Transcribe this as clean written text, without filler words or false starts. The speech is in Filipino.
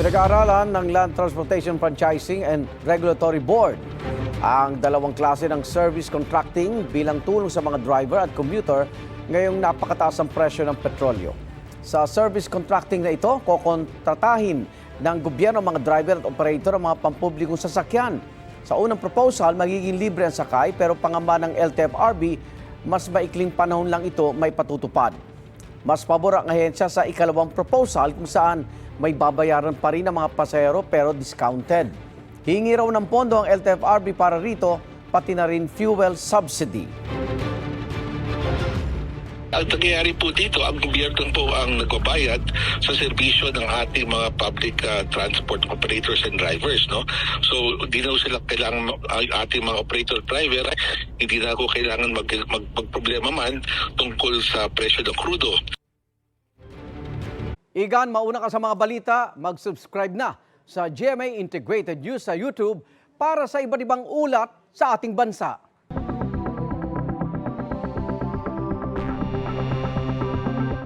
Pinag-aaralan ng Land Transportation Franchising and Regulatory Board ang dalawang klase ng service contracting bilang tulong sa mga driver at commuter ngayong napakataas ang presyo ng petrolyo. Sa service contracting na ito, kokontratahin ng gobyerno ang mga driver at operator ang mga pampublikong sasakyan. Sa unang proposal, magiging libre ang sakay pero pangamba ng LTFRB, mas maikling panahon lang ito may patutupad. Mas pabor ang ahensya sa ikalawang proposal kung saan may babayaran pa rin ang mga pasahero pero discounted. Hingi raw ng pondo ang LTFRB para rito, pati na rin fuel subsidy. Ang nangyayari po dito, ang gobyerno po ang nagbabayad sa serbisyo ng ating mga public transport operators and drivers, no? So, hindi na sila kailangan, ating mga operator driver, hindi na ako kailangan magproblema man tungkol sa presyo ng krudo. Igan, mauna ka sa mga balita, mag-subscribe na sa GMA Integrated News sa YouTube para sa iba't ibang ulat sa ating bansa.